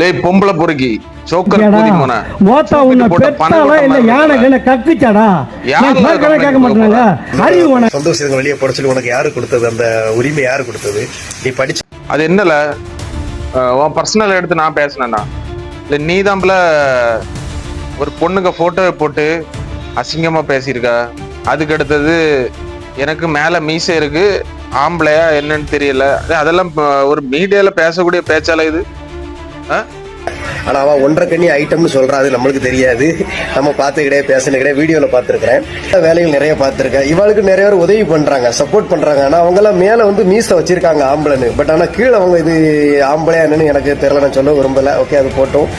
லே பொம்பளை பொறுக்கி சோக்கர் கூதி போன மோத்தா உன்னை பெத்தாளா இல்ல யானை கக்குச்சாடா கேட்க மாட்டாங்க. அறிவு உனக்கு சொந்த விஷயங்களை வெளியே போட சொல்லி உனக்கு யாரு கொடுத்தது? அந்த உரிமை யாரு கொடுத்தது? நீ படிச்சு அது என்னல உன் பர்சனல் எடுத்து நான் பேசினேன்னா இல்ல நீ தான்ல ஒரு பொண்ணுங்க போட்டோவை போட்டு அசிங்கமா பேசியிருக்க. அதுக்கு அடுத்தது எனக்கு மேல மீசை இருக்கு, ஆம்பளையா என்னன்னு தெரியல. அதெல்லாம் ஒரு மீடியால பேசக்கூடிய பேச்சால இது. ஆனா அவன் 1.5 கண்ணி ஐட்டம்னு சொல்றான், அது நம்மளுக்கு தெரியாது. நம்ம பார்த்து கிடையாது, பேசின கிடையாது, வீடியோல பாத்துருக்கிறேன், வேலைகள் நிறைய பார்த்திருக்கேன். இவளுக்கு நிறைய பேர் உதவி பண்றாங்க, சப்போர்ட் பண்றாங்க. ஆனா அவங்க எல்லாம் மேல வந்து மீசை வச்சிருக்காங்க ஆம்பளைன்னு. பட் ஆனா கீழே அவங்க இது ஆம்பளையா என்னன்னு எனக்கு தெரியல, நான் சொல்ல விரும்பல. ஓகே, அது போட்டோம்.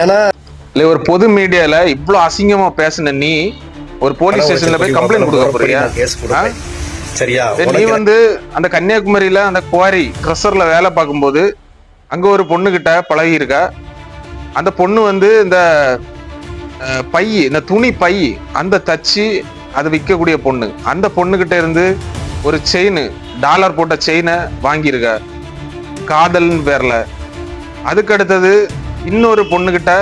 ஆனா இல்ல ஒரு பொது மீடியால இவ்வளவு அசிங்கமா பேசின நீ ஒரு போலீஸ் ஸ்டேஷன்ல போய் கம்ப்ளைண்ட் கொடுக்க போறியா? சரியா? நீ வந்து அந்த கன்னியாகுமரியில அந்த குவாரி க்ரஷர்ல வேலை பார்க்கும்போது அங்க ஒரு பொண்ணு கிட்ட பழகி இருக்கா. அந்த பொண்ணு வந்து இந்த பை, இந்த துணி பை அந்த தச்சு அதை விற்கக்கூடிய பொண்ணு. அந்த பொண்ணு கிட்ட இருந்து ஒரு செயின், டாலர் போட்ட செயினை வாங்கியிருக்க காதல்னு பேர்ல. அதுக்கு அடுத்தது இன்னொரு பொண்ணு கிட்ட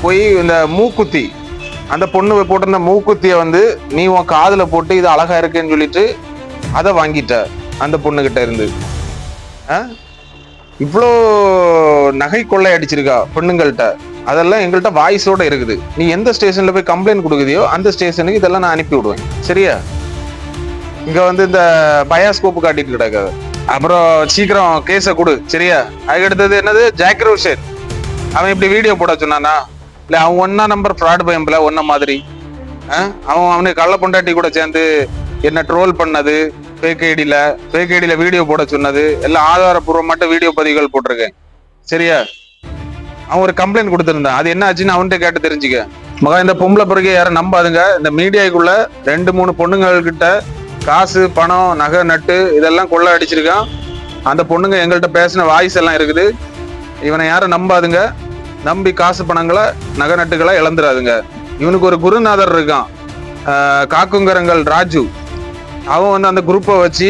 போய் இந்த மூக்குத்தி, அந்த பொண்ணு போட்டிருந்த மூக்குத்திய வந்து நீ உன் காதுல போட்டு இது அழகா இருக்குன்னு சொல்லிட்டு அதை வாங்கிட்ட அந்த பொண்ணு கிட்ட இருந்து. இவ்வளோ நகை கொள்ளை அடிச்சிருக்கா பொண்ணுங்கள்ட்ட. அதெல்லாம் எங்கள்கிட்ட வாய்ஸோட இருக்குது. நீ எந்த ஸ்டேஷன்ல போய் கம்ப்ளைண்ட் கொடுக்குதியோ அந்த ஸ்டேஷனுக்கு இதெல்லாம் நான் அனுப்பி விடுவேன். சரியா? இங்க வந்து இந்த பயாஸ்கோப்பு காட்டிட்டு கிடக்காது. அப்புறம் சீக்கிரம் கேஸ கொடு. சரியா? அதுக்கு அடுத்தது என்னது, ஜாக்கிர் ஹுசேன் அவன் இப்படி வீடியோ போட சொன்னானா? இல்ல அவன் 1 நம்பர் ஃப்ராட் பயம்பல ஒன்ன மாதிரி. அவனுக்கு கள்ள பொண்டாட்டி கூட சேர்ந்து என்ன ட்ரோல் பண்ணது, ஃபேக் ஐடியில வீடியோ போட சொன்னது எல்லாம் ஆதாரப்பூர்வமாட்ட வீடியோ பதிவுகள் போட்டிருக்கேன். சரியா? அவன் ஒரு கம்ப்ளைண்ட் கொடுத்திருந்தான். அது என்ன ஆச்சுன்னு அவன்கிட்ட கேட்டு தெரிஞ்சுக்க. மகா, இந்த பொம்பளை பிறகு யாரும் நம்பாதுங்க. இந்த மீடியாக்குள்ள 2-3 பொண்ணுங்கள் கிட்ட காசு, பணம், நகை, நட்டு இதெல்லாம் கொள்ளை அடிச்சிருக்கான். அந்த பொண்ணுங்க எங்கள்கிட்ட பேசின வாய்ஸ் எல்லாம் இருக்குது. இவனை யாரும் நம்பாதுங்க. நம்பி காசு, பணங்களை, நகை, நட்டுகளை இழந்துடாதுங்க. இவனுக்கு ஒரு குருநாதர் இருக்கான், காக்குங்கரங்கள் ராஜு. அவன் வந்து அந்த குரூப்பை வச்சு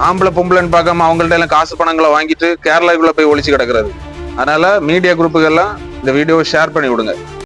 ஆம்பளை பொம்பளைன்னு பார்க்காம அவங்கள்ட்ட எல்லாம் காசு பணங்களை வாங்கிட்டு கேரளாக்குள்ள போய் ஒளிச்சு கிடக்குறது. அதனால மீடியா குரூப்புகள்லாம் இந்த வீடியோவை ஷேர் பண்ணி விடுங்க.